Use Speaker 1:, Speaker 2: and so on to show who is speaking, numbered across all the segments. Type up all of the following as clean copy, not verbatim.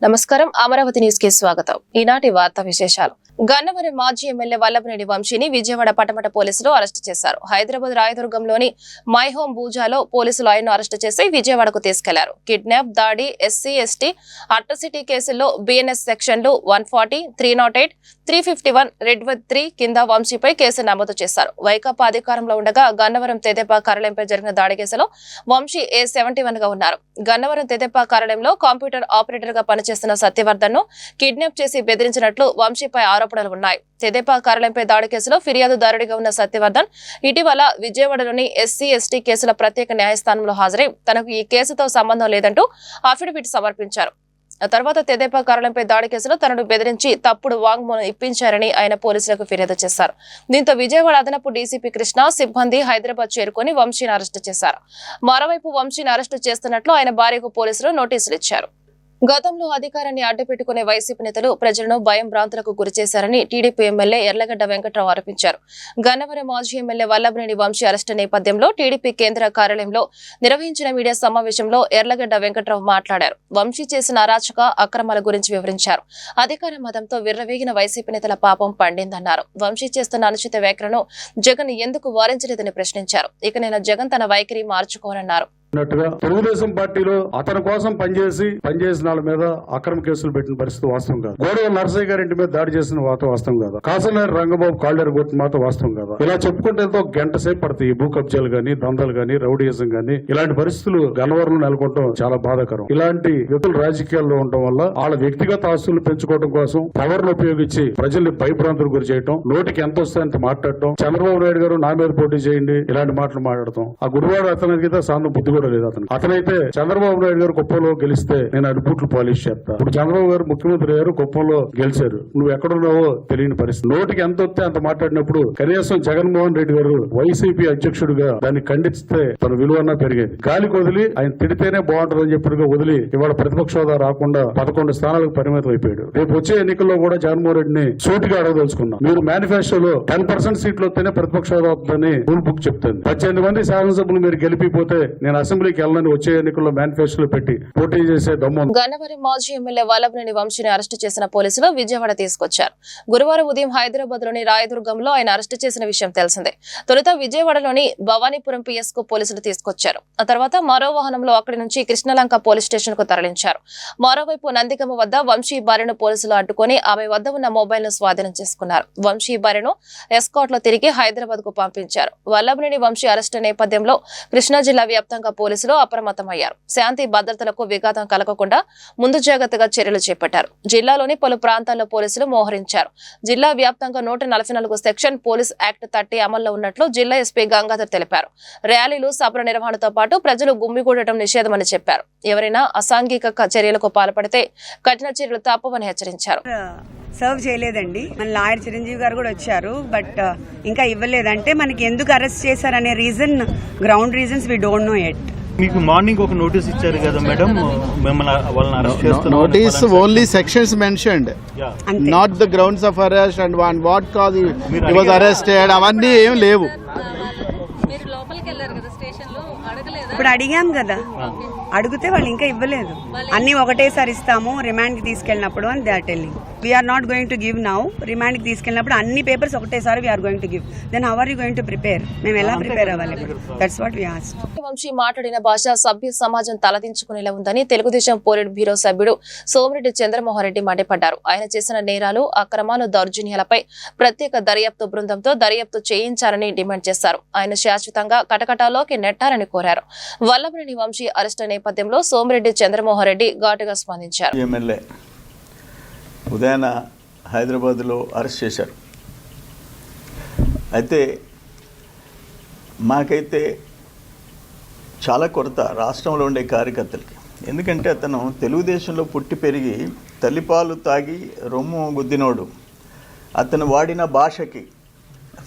Speaker 1: నమస్కారం అమరావతి న్యూస్ కి స్వాగతం. ఈనాటి వార్తా విశేషాలు. గన్నవరం మాజీ ఎమ్మెల్యే వల్లభనేని వంశీని విజయవాడ పటమట పోలీసులు అరెస్టు చేశారు. హైదరాబాద్ రాయదుర్గంలోని మై హోమ్ బూజాలో పోలీసులు ఆయన్ను అరెస్టు చేసి విజయవాడకు తీసుకెళ్లారు. కిడ్నాప్, దాడి, ఎస్సీ ఎస్టీ అట్రాసిటీ కేసుల్లో బిఎన్ఎస్ సెక్షన్లు 140, 308, 351, రెడ్ విత్ 3 కింద వంశీపై కేసు నమోదు చేశారు. వైకాపా అధికారంలో ఉండగా గన్నవరం తెదేపా కార్యాలయంపై జరిగిన దాడి కేసులో వంశీ A71 గా ఉన్నారు. గన్నవరం తెదేపా కార్యాలయంలో కంప్యూటర్ ఆపరేటర్ గా పనిచేస్తున్న సత్యవర్ధన్ ను కిడ్నాప్ చేసి బెదిరించినట్లు వంశీపై ఆరోపణలు ఉన్నాయి. తెదేపా కార్యాలయంపై దాడి కేసులో ఫిర్యాదుదారుడిగా ఉన్న సత్యవర్ధన్ ఇటీవల విజయవాడలోని ఎస్సీ ఎస్టీ కేసుల ప్రత్యేక న్యాయస్థానంలో హాజరై తనకు ఈ కేసుతో సంబంధం లేదంటూ అఫిడవిట్ సమర్పించారు. ఆ తర్వాత తెదేపా కార్యాలయంపై దాడి కేసులో తనను బెదిరించి తప్పుడు వాంగ్మూలం ఇప్పించారని ఆయన పోలీసులకు ఫిర్యాదు చేశారు. దీంతో విజయవాడ అదనపు డీసీపీ కృష్ణ సిబ్బంది హైదరాబాద్ చేరుకుని వంశీని అరెస్టు చేశారు. మరోవైపు వంశీని అరెస్టు చేస్తున్నట్లు ఆయన భార్యకు పోలీసులు నోటీసులు ఇచ్చారు. గతంలో అధికారాన్ని అడ్డుపెట్టుకునే వైసీపీ నేతలు ప్రజలను భయం భ్రాంతులకు గురిచేశారని టీడీపీ ఎమ్మెల్యే ఎర్లగడ్డ వెంకట్రావు ఆరోపించారు. గన్నవరం మాజీ ఎమ్మెల్యే వల్లభనేని వంశీ అరెస్టు నేపథ్యంలో టీడీపీ కేంద్ర కార్యాలయంలో నిర్వహించిన మీడియా సమావేశంలో ఎర్లగడ్డ వెంకట్రావు మాట్లాడారు. వంశీ చేసిన అరాచక అక్రమాల గురించి వివరించారు. అధికార మదంతో విర్రవీగిన వైసీపీ నేతల పాపం పండిందన్నారు. వంశీ చేస్తున్న అనుచిత వ్యాఖ్యలను జగన్ ఎందుకు వారించలేదని ప్రశ్నించారు. ఇక నేను జగన్ తన వైఖరి మార్చుకోనన్నారు.
Speaker 2: తెలుగుదేశం పార్టీలో అతని కోసం పనిచేసిన వాళ్ళ మీద అక్రమ కేసులు పెట్టిన పరిస్థితి వాస్తవం కాదు. గోడవ నరసయ్య గారి ఇంటి మీద దాడి చేసిన వాస్తవం కాదు. కాసనేరు రంగబాబు కాళ్ళేరు కొట్టిన మాత్రం వాస్తవం కాదు. ఇలా చెప్పుకుంటే గంట సేపు పడతాయి. భూ కబ్జాలు గానీ, దందాలు గానీ, రౌడీయిజం గానీ, ఇలాంటి పరిస్థితులు గన్నవరంలో నెలకొనడం చాలా బాధాకరం. ఇలాంటి వ్యక్తులు రాజకీయాల్లో ఉండటం వల్ల వాళ్ళ వ్యక్తిగత ఆస్తులు పెంచుకోవడం కోసం పవర్ను ఉపయోగించి ప్రజల్ని భయభ్రాంతులకు గురి చేయడం, నోటికి ఎంత వస్తాయంత మాట్లాడటం, చంద్రబాబు నాయుడు గారు నా మీద పోటీ చేయండి ఇలాంటి మాటలు మాట్లాడటం. ఆ గురువాడు అతనికి సాంతం బుద్ధి లేదు. అతనైతే చంద్రబాబు నాయుడు గారు కుప్పంలో గెలిస్తే నేను అడుపుట్లు పాలిష్ చేస్తా. ఇప్పుడు చంద్రబాబు గారు ముఖ్యమంత్రి గారు కుప్పంలో గెలిచారు. నువ్వు ఎక్కడున్నావో తెలియని పరిస్థితి. నోటికి ఎంత వస్తే అంత మాట్లాడినప్పుడు కనీసం జగన్మోహన్ రెడ్డి గారు వైసీపీ అధ్యక్షుడిగా దాన్ని ఖండిస్తే తన విలువన్నా పెరిగేది. గాలికి వదిలి ఆయన తిడితేనే బాగుంటుందని చెప్పినగా వదిలి ఇవాళ ప్రతిపక్ష హోదా రాకుండా 11 స్థానాలకు పరిమితం అయిపోయాడు. రేపు వచ్చే ఎన్నికల్లో కూడా జగన్మోహన్ రెడ్డిని సూటిగా అడగదలుచుకున్నాం. మీరు మేనిఫెస్టోలో 10% సీట్లు వస్తేనే ప్రతిపక్ష హోదా వస్తుందని రూల్ బుక్ చెప్తుంది. 18 మంది శాసనసభ్యులు మీరు గెలిపిపోతే నేను అసెంబ్లీకి వచ్చే ఎన్నికల్లో మేనిఫెస్టోలో పెట్టి పోటీ చేసే దమ్ము.
Speaker 1: గన్నవరం మాజీ ఎమ్మెల్యే వల్లభనేని వంశీని అరెస్టు చేసిన పోలీసులు విజయవాడ తీసుకొచ్చారు. గురువారం ఉదయం హైదరాబాద్ లోని రాయదుర్గంలో ఆయన అరెస్టు చేసిన విషయం తెలిసిందే. తొలుత విజయవాడలోని భవానీపురం పిఎస్ కు పోలీసులు తీసుకొచ్చారు. ఆ తర్వాత మరో వాహనంలో అక్కడి నుంచి కృష్ణలంక పోలీస్ స్టేషన్ కు తరలించారు. మరోవైపు నందిగమ వద్ద వంశీ భార్యను పోలీసులు అడ్డుకొని ఆమె వద్ద ఉన్న మొబైల్ ను స్వాధీనం చేసుకున్నారు. వంశీ భార్యను ఎస్కాట్ లో తిరిగి హైదరాబాద్ కు పంపించారు. వల్లభనేని వంశీ అరెస్టు నేపథ్యంలో కృష్ణా జిల్లా వ్యాప్తంగా పోలీసులు అప్రమత్తమయ్యారు. శాంతి భద్రతలకు విఘాతం కలగకుండా ముందు జాగ్రత్తగా చర్యలు చేపట్టారు. జిల్లాలోని పలు ప్రాంతాల్లో పోలీసులు మోహరించారు. జిల్లా వ్యాప్తంగా 144 సెక్షన్ పోలీస్ యాక్ట్ 30 అమల్లో ఉన్నట్లు జిల్లా ఎస్పీ గంగాధర్ తెలిపారు. ర్యాలీలు, సభల నిర్వహణతో పాటు ప్రజలు గుమ్మిగూడటం నిషేధమని చెప్పారు. ఎవరైనా అసాంఘిక చర్యలకు పాల్పడితే కఠిన చర్యలు తప్పవని హెచ్చరించారు.
Speaker 3: సర్వ్ చేయలేదండి. మన లాయర్ చిరంజీవి గారు కూడా వచ్చారు, బట్ ఇంకా ఇవ్వలేదంటే మనకి ఎందుకు అరెస్ట్ చేశారనే reason, ground reasons we don't know yet.
Speaker 4: మీకు మార్నింగ్ ఒక నోటీస్ ఇచ్చారు కదా మేడం, మిమ్మల్ని వాళ్ళని అరెస్ట్ చేస్తున్నారు.
Speaker 5: Notice only sections mentioned, not the grounds of arrest and what cause he was arrested అవన్నీ ఏం లేవు.
Speaker 3: ఇప్పుడు అడిగాం కదా, అడిగితే వాళ్ళు ఇంకా ఇవ్వలేదు. అన్ని ఒకటేసారి ఇస్తాము రిమాండ్ కి తీసుకెళ్ళినప్పుడు అని they are telling. We are not going to give now. Remand కి తీసుకెళ్ళినప్పుడు అన్ని పేపర్స్ ఒకటేసారి we are going to give. Then how are you going to prepare? మేము ఎలా ప్రిపేర్ అవ్వాలి? That's what we asked.
Speaker 1: Vamsi మాట్లాడిన భాష సభ్య సమాజం తలదించుకునేలా ఉందని తెలుగుదేశం పోలిట్ బ్యూరో సభ్యుడు సోమిరెడ్డి చంద్రమోహన్ రెడ్డి మండిపడ్డారు. ఆయన చేసిన నేరాలు, అక్రమాలు, దౌర్జన్యాలపై ప్రత్యేక దర్యాప్తు బృందంతో దర్యాప్తు చేయించాలని డిమాండ్ చేశారు. ఆయన శాశ్వతంగా కటకటాలోకి నెట్టారని కోరారు. వల్లభనేని వంశీ అరెస్టు నేపథ్యంలో సోమిరెడ్డి చంద్రమోహన్ రెడ్డి ఘాటుగా స్పందించారు.
Speaker 6: ఎమ్మెల్యే ఉదయాన హైదరాబాద్లో అరెస్ట్ చేశారు. అయితే మాకైతే చాలా కొరత రాష్ట్రంలో ఉండే కార్యకర్తలకి. ఎందుకంటే అతను తెలుగుదేశంలో పుట్టి పెరిగి తల్లిపాలు తాగి రొమ్ము గుద్దినోడు. అతను వాడిన భాషకి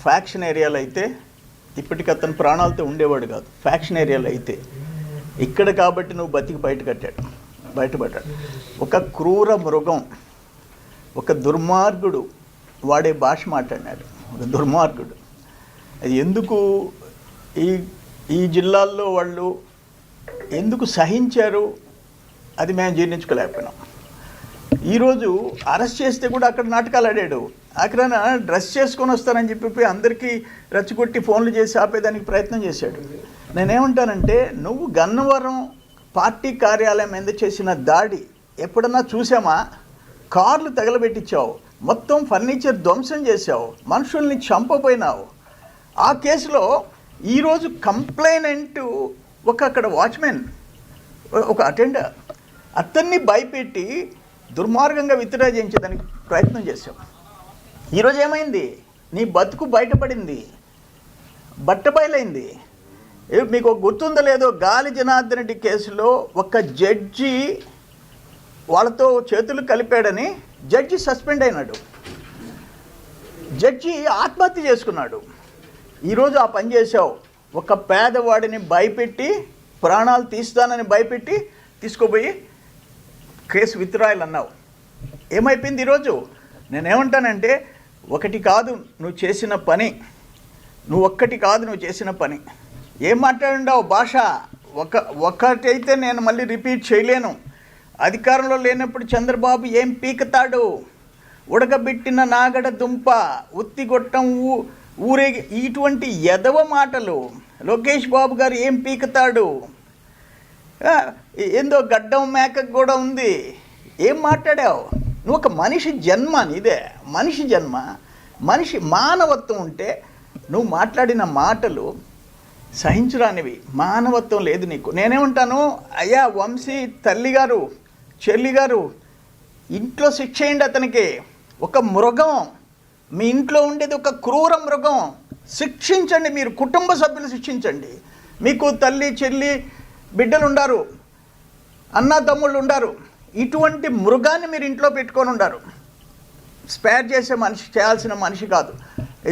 Speaker 6: ఫ్యాక్షన్ ఏరియాలో అయితే ఇప్పటికి అతను ప్రాణాలతో ఉండేవాడు కాదు. ఫ్యాక్షన్ ఏరియాలో అయితే ఇక్కడ కాబట్టి నువ్వు బతికి బయటపడ్డాడు. ఒక క్రూర మృగం, ఒక దుర్మార్గుడు వాడే భాష మాట్లాడినాడు. ఒక దుర్మార్గుడు. అది ఎందుకు ఈ జిల్లాల్లో వాళ్ళు ఎందుకు సహించారు అది మేము జీర్ణించుకోలేకపోయినాం. ఈరోజు అరెస్ట్ చేస్తే కూడా అక్కడ నాటకాలు ఆడాడు. అక్కడ డ్రెస్ చేసుకొని వస్తానని చెప్పి అందరికీ రెచ్చగొట్టి ఫోన్లు చేసి ఆపేదానికి ప్రయత్నం చేశాడు. నేనేమంటానంటే, నువ్వు గన్నవరం పార్టీ కార్యాలయం మీద చేసిన దాడి ఎప్పుడన్నా చూసామా? కార్లు తగలబెట్టించావు, మొత్తం ఫర్నిచర్ ధ్వంసం చేశావు, మనుషుల్ని చంపపోయినావు. ఆ కేసులో ఈరోజు కంప్లైనెంట్ అక్కడ వాచ్మెన్, ఒక అటెండర్, అతన్ని భయపెట్టి దుర్మార్గంగా విత్డ్రా చేయించేదానికి ప్రయత్నం చేశావు. ఈరోజు ఏమైంది? నీ బతుకు బయటపడింది, బట్టబయలైంది. మీకు గుర్తుందో లేదో, గాలి జనార్దన్ రెడ్డి కేసులో ఒక జడ్జి వాళ్ళతో చేతులు కలిపాడని జడ్జి సస్పెండ్ అయినాడు. జడ్జి ఆత్మహత్య చేసుకున్నాడు. ఈరోజు ఆ పని చేశావు. ఒక పేదవాడిని భయపెట్టి, ప్రాణాలు తీస్తానని భయపెట్టి తీసుకుపోయి కేసు విత్డ్రాయల్ అన్నావు. ఏమైపోయింది ఈరోజు? నేనేమంటానంటే, ఒకటి కాదు నువ్వు చేసిన పని, నువ్వు చేసిన పని. ఏం మాట్లాడుండావు భాష? ఒకటైతే నేను మళ్ళీ రిపీట్ చేయలేను. అధికారంలో లేనప్పుడు చంద్రబాబు ఏం పీకుతాడు? ఉడకబెట్టిన నాగడ దుంప, ఉత్తిగొట్టం ఊరేగి, ఇటువంటి ఎదవ మాటలు. లోకేష్ బాబు గారు ఏం పీకుతాడు? ఏందో గడ్డం మేకకు కూడా ఉంది. ఏం మాట్లాడావు? నువ్వు ఒక మనిషి జన్మ, నీదే మనిషి జన్మ. మనిషి మానవత్వం ఉంటే నువ్వు మాట్లాడిన మాటలు సహించరానివి. మానవత్వం లేదు నీకు. నేనేమంటాను, అయ్యా వంశీ తల్లిగారు, చెల్లిగారు, ఇంట్లో శిక్ష చేయండి అతనికి. ఒక మృగం, మీ ఇంట్లో ఉండేది ఒక క్రూర మృగం. శిక్షించండి, మీరు కుటుంబ సభ్యులు శిక్షించండి. మీకు తల్లి, చెల్లి, బిడ్డలు ఉండారు, అన్న తమ్ముళ్ళు ఉండారు. ఇటువంటి మృగాన్ని మీరు ఇంట్లో పెట్టుకొని ఉండారు. స్పేర్ చేసే మనిషి, చేయాల్సిన మనిషి కాదు.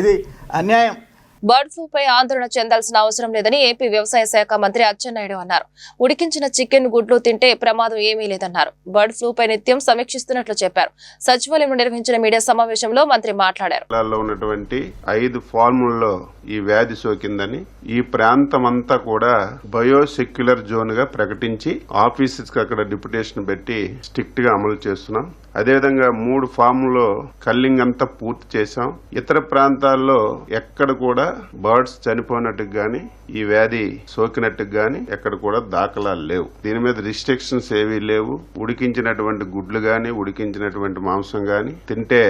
Speaker 6: ఇది అన్యాయం.
Speaker 1: బర్డ్ ఫ్లూ పై ఆందోళన చెందాల్సిన అవసరం లేదని ఏపీ వ్యవసాయ శాఖ మంత్రి అచ్చెన్నాయుడు అన్నారు. ఉడికించిన చికెన్, గుడ్లు తింటే ప్రమాదం ఏమీ లేదన్నారు. బర్డ్ ఫ్లూ పై నిత్యం సమీక్షిస్తున్నట్లు చెప్పారు. సచివాలయంలో నిర్వహించిన మీడియా సమావేశంలో మంత్రి మాట్లాడారు.
Speaker 7: ఉన్నటువంటి 5 ఫార్ముల్లో ఈ వ్యాధి సోకిందని ఈ ప్రాంతం అంతా కూడా బయోసెక్యులర్ జోన్ గా ప్రకటించి ఆఫీసెస్ కి అక్కడ డిప్యుటేషన్ పెట్టి స్ట్రిక్ట్ గా అమలు చేస్తున్నాం. అదేవిధంగా 3 ఫామ్లో కల్లింగ్ అంతా పూర్తి చేశాం. ఇతర ప్రాంతాల్లో ఎక్కడ కూడా బర్డ్స్ చనిపోయినట్టు గాని, ఈ వ్యాధి సోకినట్టు గాని ఎక్కడ కూడా దాఖలాలు లేవు. దీని మీద రిస్ట్రిక్షన్స్ ఏవీ లేవు. ఉడికించినటువంటి గుడ్లు గాని, ఉడికించినటువంటి మాంసం గాని తింటే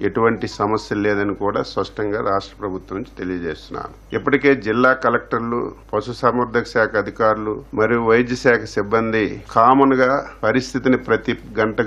Speaker 7: ఎటువంటి సమస్య లేదని కూడా స్పష్టంగా రాష్ట్ర ప్రభుత్వం నుంచి తెలియజేస్తున్నాను. ఇప్పటికే జిల్లా కలెక్టర్లు, పశుసంవర్ధక శాఖ అధికారులు మరియు వైద్య శాఖ సిబ్బంది కామన్ గా పరిస్థితిని ప్రతి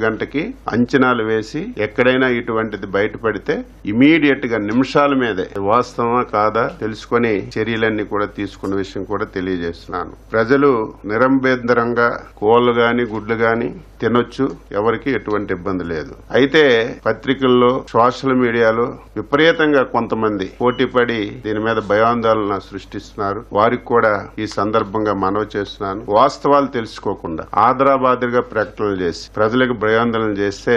Speaker 7: గంటకి అంచనాలు వేసి ఎక్కడైనా ఇటువంటిది బయటపడితే ఇమీడియట్ గా నిమిషాల మీదే వాస్తవమా కాదా తెలుసుకుని చర్యలన్నీ కూడా తీసుకున్న విషయం కూడా తెలియజేస్తున్నాను. ప్రజలు నిరంభేందరంగా కోళ్లు గాని, గుడ్లు గాని తినొచ్చు, ఎవరికి ఎటువంటి ఇబ్బంది లేదు. అయితే పత్రికల్లో, సోషల్ మీడియాలో విపరీతంగా కొంతమంది పోటీపడి దీని మీద భయాందోళన సృష్టిస్తున్నారు. వారికి కూడా ఈ సందర్భంగా మనవి చేస్తున్నాను. వాస్తవాలు తెలుసుకోకుండా ఆదరాబాదరగా ప్రకటనలు చేసి ప్రజలకు భయాందోళన చేస్తే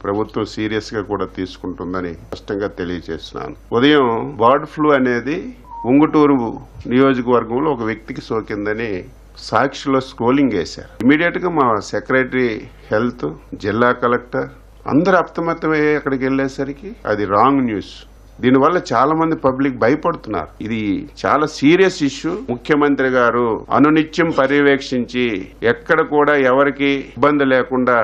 Speaker 7: ప్రభుత్వం సీరియస్ గా కూడా తీసుకుంటుందని స్పష్టంగా తెలియజేస్తున్నాను. ఉదయం బర్డ్ ఫ్లూ అనేది ఉంగుటూరు నియోజకవర్గంలో ఒక వ్యక్తికి సోకిందని సాక్షిలో స్క్రోలింగ్ వేశారు. ఇమీడియట్ గా మా సెక్రటరీ హెల్త్, జిల్లా కలెక్టర్ అందరూ అప్రమత్తమయ్యే అక్కడికి వెళ్లేసరికి అది రాంగ్ న్యూస్. దీనివల్ల చాలా మంది పబ్లిక్ భయపడుతున్నారు. ఇది చాలా సీరియస్ ఇష్యూ. ముఖ్యమంత్రి గారు అనునిత్యం పర్యవేక్షించి ఎక్కడ కూడా ఎవరికి ఇబ్బంది లేకుండా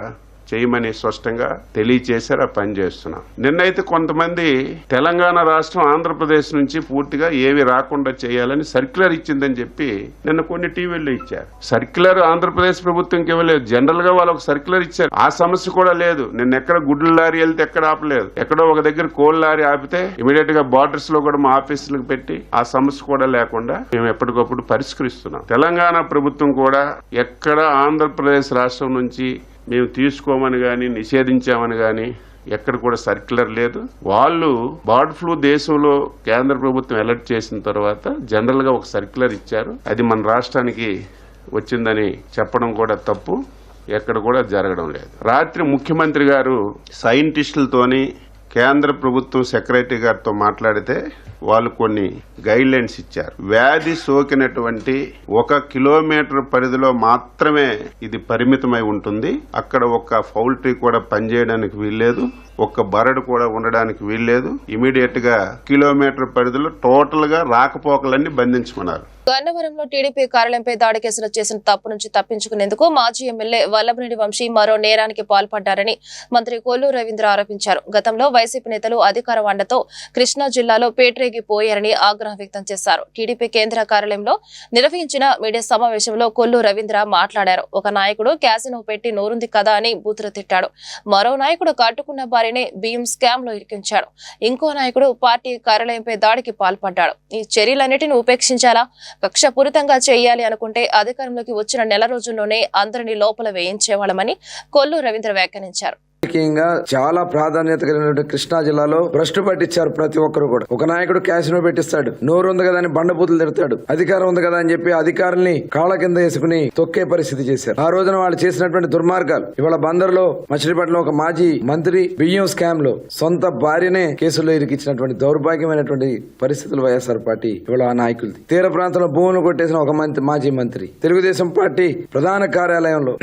Speaker 7: చేయమని స్పష్టంగా తెలియచేశారు. ఆ పని చేస్తున్నాం. నిన్నైతే కొంతమంది తెలంగాణ రాష్ట్రం, ఆంధ్రప్రదేశ్ నుంచి పూర్తిగా ఏవి రాకుండా చేయాలని సర్క్యులర్ ఇచ్చిందని చెప్పి నిన్న కొన్ని టీవీల్లో ఇచ్చారు. సర్క్యులర్ ఆంధ్రప్రదేశ్ ప్రభుత్వంకి ఇవ్వలేదు, జనరల్ గా వాళ్ళు ఒక సర్క్యులర్ ఇచ్చారు. ఆ సమస్య కూడా లేదు. నిన్న ఎక్కడ గుడ్ల లారీ వెళ్తే ఎక్కడ ఆపలేదు. ఎక్కడో ఒక దగ్గర కోల్ లారీ ఆపితే ఇమీడియట్ గా బార్డర్స్ లో కూడా మా ఆఫీసులకు పెట్టి ఆ సమస్య కూడా లేకుండా మేము ఎప్పటికప్పుడు పరిష్కరిస్తున్నాం. తెలంగాణ ప్రభుత్వం కూడా ఎక్కడ ఆంధ్రప్రదేశ్ రాష్ట్రం నుంచి మేము తీసుకోమని గాని, నిషేధించామని గాని ఎక్కడ కూడా సర్క్యులర్ లేదు. వాళ్ళు బర్డ్ ఫ్లూ దేశంలో కేంద్ర ప్రభుత్వం అలర్ట్ చేసిన తర్వాత జనరల్ గా ఒక సర్క్యులర్ ఇచ్చారు. అది మన రాష్ట్రానికి వచ్చిందని చెప్పడం కూడా తప్పు. ఎక్కడ కూడా జరగడం లేదు. రాత్రి ముఖ్యమంత్రి గారు సైంటిస్టులతోని, కేంద్ర ప్రభుత్వం సెక్రటరీ గారితో మాట్లాడితే వాళ్ళు కొన్ని గైడ్ లైన్స్ ఇచ్చారు. వ్యాధి సోకినటువంటి 1 కిలోమీటర్ పరిధిలో మాత్రమే ఇది పరిమితమై ఉంటుంది. అక్కడ ఒక పౌల్ట్రీ కూడా పనిచేయడానికి వీల్లేదు, ఒక్క బరడు కూడా ఉండడానికి వీల్లేదు. ఇమీడియట్ గా కిలోమీటర్ పరిధిలో టోటల్ గా రాకపోకలన్నీ బంధించమన్నారు.
Speaker 1: గన్నవరంలో టీడీపీ కార్యాలయంపై దాడి కేసులో చేసిన తప్పు నుంచి తప్పించుకునేందుకు మాజీ ఎమ్మెల్యే వల్లభనేని వంశీ మరో నేరానికి పాల్పడ్డారని మంత్రి కొల్లు రవీంద్ర ఆరోపించారు. గతంలో వైసీపీ నేతలు అధికార వండతో కృష్ణా జిల్లాలో పేటరేగిపోయారని ఆగ్రహం వ్యక్తం చేశారు. టీడీపీ కేంద్ర కార్యాలయంలో నిర్వహించిన మీడియా సమావేశంలో కొల్లు రవీంద్ర మాట్లాడారు. ఒక నాయకుడు క్యాసినో పెట్టి నోరుంది కదా అని బూతులు తిట్టాడు. మరో నాయకుడు కట్టుకున్న భార్యనే బియ్యం స్కామ్ లో ఇరికించాడు. ఇంకో నాయకుడు పార్టీ కార్యాలయంపై దాడికి పాల్పడ్డాడు. ఈ చర్యలన్నిటిని ఉపేక్షించాలా? కక్షపూరితంగా చేయాలి అనుకుంటే అధికారంలోకి వచ్చిన నెల రోజుల్లోనే అందరినీ లోపల వేయించేవాళ్ళమని కొల్లు రవీంద్ర వ్యాఖ్యానించారు.
Speaker 8: రాజకీయంగా చాలా ప్రాధాన్యత కలిగిన కృష్ణా జిల్లాలో భ్రష్టు పట్టించారు. ప్రతి ఒక్కరు కూడా ఒక నాయకుడు క్యాసినో పెట్టిస్తాడు, నోరు ఉంది కదా అని బండబూతులు తిడతాడు, అధికారం ఉంది కదా అని చెప్పి అధికారుల్ని కాళ్ళ కింద వేసుకుని తొక్కే పరిస్థితి చేశారు. ఆ రోజున వాళ్ళు చేసినటువంటి దుర్మార్గాలు ఇవాళ బందర్లో మచిలీపట్నంలో ఒక మాజీ మంత్రి బియ్యం స్కామ్ లో సొంత భార్యనే కేసుల్లో ఇరికించినటువంటి దౌర్భాగ్యమైనటువంటి పరిస్థితులు వైఎస్ఆర్ పార్టీ ఇవాళ ఆ నాయకులది. తీర ప్రాంతంలో భూములు కొట్టేసిన ఒక మాజీ మంత్రి, తెలుగుదేశం పార్టీ ప్రధాన కార్యాలయంలో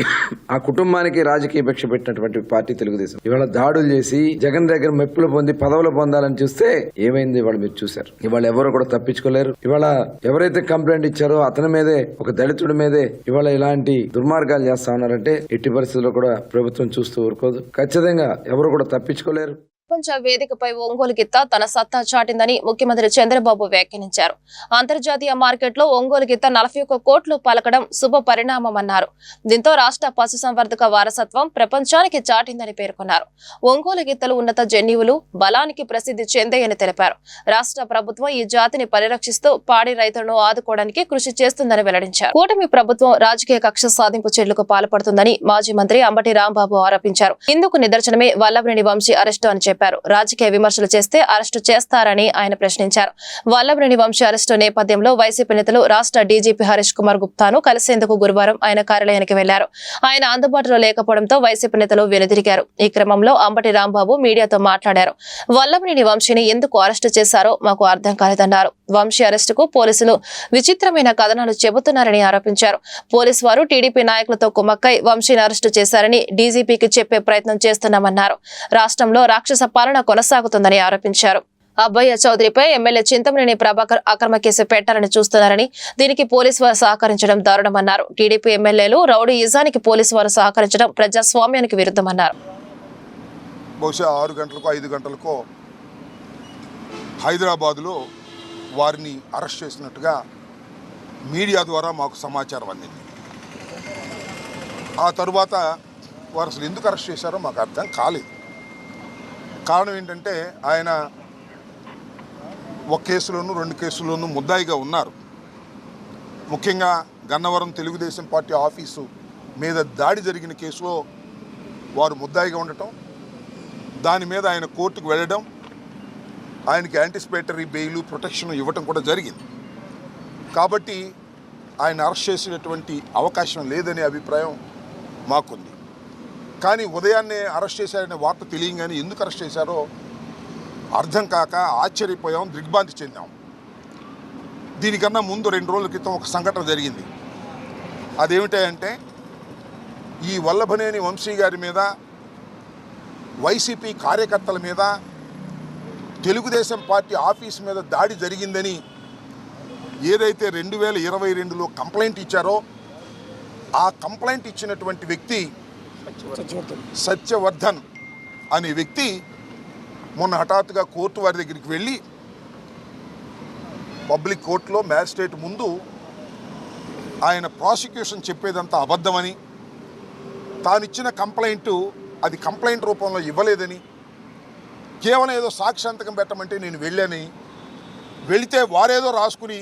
Speaker 8: ఆ కుటుంబానికి రాజకీయ భిక్ష పెట్టినటువంటి పార్టీ తెలుగుదేశం ఇవాళ దాడులు చేసి జగన్ దగ్గర మెప్పులు పొంది పదవులు పొందాలని చూస్తే ఏమైంది ఇవాళ మీరు చూశారు. ఇవాళ ఎవరు కూడా తప్పించుకోలేరు. ఇవాళ ఎవరైతే కంప్లైంట్ ఇచ్చారో అతని మీదే, ఒక దళితుడి మీదే ఇవాళ ఇలాంటి దుర్మార్గాలు చేస్తా ఉన్నారంటే ఎట్టి పరిస్థితుల్లో కూడా ప్రభుత్వం చూస్తూ ఊరుకోదు. ఖచ్చితంగా ఎవరు కూడా తప్పించుకోలేరు.
Speaker 1: ప్రపంచ వేదికపై ఒంగోలు గిత్త తన సత్తా చాటిందని ముఖ్యమంత్రి చంద్రబాబు వ్యాఖ్యానించారు. అంతర్జాతీయ మార్కెట్లో ఒంగోలు గిత్త 41 కోట్లు పలకడం శుభ పరిణామమన్నారు. దీంతో రాష్ట్ర పశుసంవర్ధక వారసత్వం ప్రపంచానికి చాటిందని పేర్కొన్నారు. ఒంగోలు గిత్తలు ఉన్నత జన్యువులు, బలానికి ప్రసిద్ధి చెందాయని తెలిపారు. రాష్ట్ర ప్రభుత్వం ఈ జాతిని పరిరక్షిస్తూ పాడి రైతులను ఆదుకోవడానికి కృషి చేస్తుందని వెల్లడించారు. కూటమి ప్రభుత్వం రాజకీయ కక్ష సాధింపు చర్యలకు పాల్పడుతుందని మాజీ మంత్రి అంబటి రాంబాబు ఆరోపించారు. ఇందుకు నిదర్శనమే వల్లభనేని వంశీ అరెస్టు అని చెప్పారు. రాజకీయ విమర్శలు చేస్తే అరెస్టు చేస్తారని ఆయన ప్రశ్నించారు. వల్లభనేని వంశీ అరెస్టు నేపథ్యంలో వైసీపీ నేతలు రాష్ట్ర డీజీపీ హరీష్ కుమార్ గుప్తాను కలిసేందుకు గురువారం ఆయన కార్యాలయానికి వెళ్లారు. ఆయన అందుబాటులో లేకపోవడంతో వైసీపీ నేతలు వెనుదిరిగారు. ఈ క్రమంలో అంబటి రాంబాబు మీడియాతో మాట్లాడారు. వల్లభనేని వంశీని ఎందుకు అరెస్టు చేశారో మాకు అర్థం కాలేదన్నారు. వంశీ అరెస్టుకు పోలీసులు విచిత్రమైన కథనాలు చెబుతున్నారని ఆరోపించారు. పోలీసు వారు టీడీపీ నాయకులతో కుమ్మక్కై వంశీని అరెస్టు చేశారని డీజీపీకి చెప్పే ప్రయత్నం చేస్తున్నామన్నారు. రాష్ట్రంలో రాక్షస పాలన కొనసాగుతుందని ఆరోపించారు. అబ్బయ్య చౌదరిపై ఎమ్మెల్యే చింతమనేని ప్రభాకర్ అక్రమ కేసు పెట్టాలని చూస్తున్నారని, దీనికి పోలీసు వారు సహకరించడం దారుణమన్నారు. టీడీపీ ఎమ్మెల్యేలు రౌడీ యుజానికి పోలీసు వారు సహకరించడం ప్రజాస్వామ్యానికి విరుద్ధమన్నారు.
Speaker 9: బహుశా 6 గంటలకో 5 గంటలకో హైదరాబాదులో వారిని అరెస్ట్ చేసినట్టుగా మీడియా ద్వారా మాకు సమాచారం అందింది. ఆ తరువాత వారు అసలు ఎందుకు అరెస్ట్ చేశారో మాకు అర్థం కాలేదు. కారణం ఏంటంటే ఆయన ఒక కేసులోనూ 2 కేసుల్లోనూ ముద్దాయిగా ఉన్నారు. ముఖ్యంగా గన్నవరం తెలుగుదేశం పార్టీ ఆఫీసు మీద దాడి జరిగిన కేసులో వారు ముద్దాయిగా ఉండటం, దాని మీద ఆయన కోర్టుకు వెళ్ళడం, ఆయనకి యాంటిసిపేటరీ బెయిల్ ప్రొటెక్షన్ ఇవ్వటం కూడా జరిగింది. కాబట్టి ఆయన అరెస్ట్ చేసేటటువంటి అవకాశం లేదనే అభిప్రాయం మాకుంది. కానీ ఉదయాన్నే అరెస్ట్ చేశారనే వార్త తెలియగానే ఎందుకు అరెస్ట్ చేశారో అర్థం కాక ఆశ్చర్యపోయాం, దిగ్భ్రాంతి చెందాం. దీనికన్నా ముందు 2 రోజుల క్రితం ఒక సంఘటన జరిగింది. అదేమిటంటే ఈ వల్లభనేని వంశీ గారి మీద, వైసీపీ కార్యకర్తల మీద, తెలుగుదేశం పార్టీ ఆఫీస్ మీద దాడి జరిగిందని ఏదైతే 2022లో కంప్లైంట్ ఇచ్చారో ఆ కంప్లైంట్ ఇచ్చినటువంటి వ్యక్తి సత్యవర్ధన్ అనే వ్యక్తి మొన్న హఠాత్తుగా కోర్టు వారి దగ్గరికి వెళ్ళి పబ్లిక్ కోర్టులో మ్యాజిస్ట్రేట్ ముందు ఆయన ప్రాసిక్యూషన్ చెప్పేదంతా అబద్ధమని, తానిచ్చిన కంప్లైంట్ అది కంప్లైంట్ రూపంలో ఇవ్వలేదని, కేవలం ఏదో సాక్షి సంతకం పెట్టమంటే నేను వెళ్ళాని, వెళితే వారేదో రాసుకుని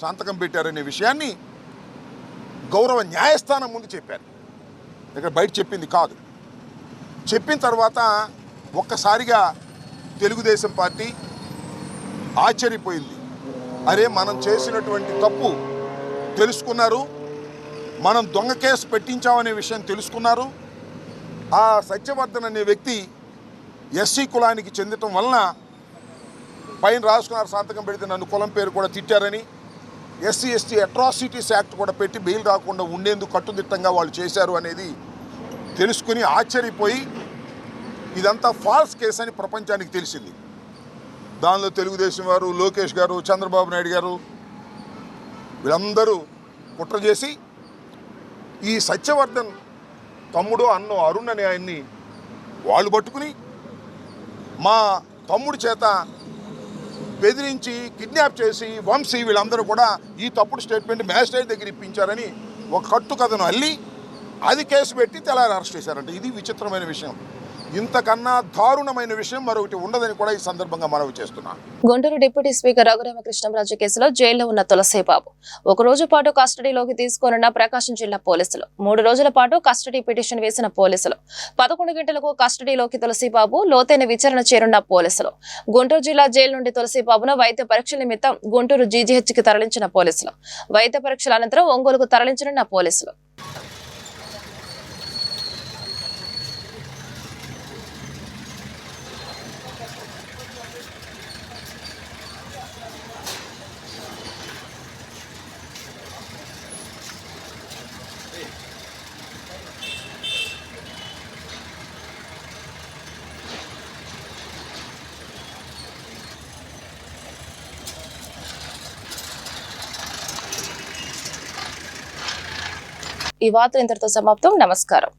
Speaker 9: సంతకం పెట్టారనే విషయాన్ని గౌరవ న్యాయస్థానం ముందు చెప్పారు. ఇక్కడ బయట చెప్పింది కాదు. చెప్పిన తర్వాత ఒక్కసారిగా తెలుగుదేశం పార్టీ ఆశ్చర్యపోయింది. అరే, మనం చేసినటువంటి తప్పు తెలుసుకున్నారు, మనం దొంగ కేసు పెట్టించామనే విషయం తెలుసుకున్నారు. ఆ సత్యవర్ధన్ అనే వ్యక్తి ఎస్సీ కులానికి చెందటం వలన పైన రాసుకున్నారు, సంతకం పెడితే నన్ను కులం పేరు కూడా తిట్టారని, ఎస్సీ ఎస్టీ అట్రాసిటీస్ యాక్ట్ కూడా పెట్టి బెయిల్ రాకుండా ఉండేందుకు కట్టుదిట్టంగా వాళ్ళు చేశారు అనేది తెలుసుకుని ఆశ్చర్యపోయి ఇదంతా ఫాల్స్ కేసు అని ప్రపంచానికి తెలిసింది. దానిలో తెలుగుదేశం వారు, లోకేష్ గారు, చంద్రబాబు నాయుడు గారు వీళ్ళందరూ కుట్ర చేసి ఈ సత్యవర్ధన్ తమ్ముడు అన్నో అరుణ్ అనే ఆయన్ని వాళ్ళు పట్టుకుని మా తమ్ముడి చేత బెదిరించి కిడ్నాప్ చేసి వంశీ వీళ్ళందరూ కూడా ఈ తప్పుడు స్టేట్మెంట్ మ్యాజిస్ట్రేట్ దగ్గర ఇప్పించారని ఒక కట్టు కథను అల్లి అది కేసు పెట్టి తెల్లారి అరెస్ట్ చేశారంట. ఇది విచిత్రమైన విషయం. ఇంతకన్నా దారుణమైన విషయం మరొకటి ఉండదని కూడా ఈ సందర్భంగా మనవి చేస్తున్నాను.
Speaker 1: గుంటూరు డిప్యూటీ స్పీకర్ రఘురామకృష్ణంరాజు కేసులో జైల్లో ఉన్న తులసిబాబు ఒక రోజు పాటు కస్టడీలోకి తీసుకోనున్న ప్రకాశం జిల్లా పోలీసులు. 3 రోజుల పాటు కస్టడీ పిటిషన్ వేసిన పోలీసులు. 11 గంటలకు కస్టడీలోకి తులసిబాబు లోతైన విచారణ చేరున్న పోలీసులు. గుంటూరు జిల్లా జైలు నుండి తులసిబాబును వైద్య పరీక్షల నిమిత్తం గుంటూరు జీజీహెచ్కి తరలించిన పోలీసులు. వైద్య పరీక్షల అనంతరం ఒంగోలుకు తరలించనున్న పోలీసులు. ఈ వార్త ఇంతటితో సమాప్తం. నమస్కారం.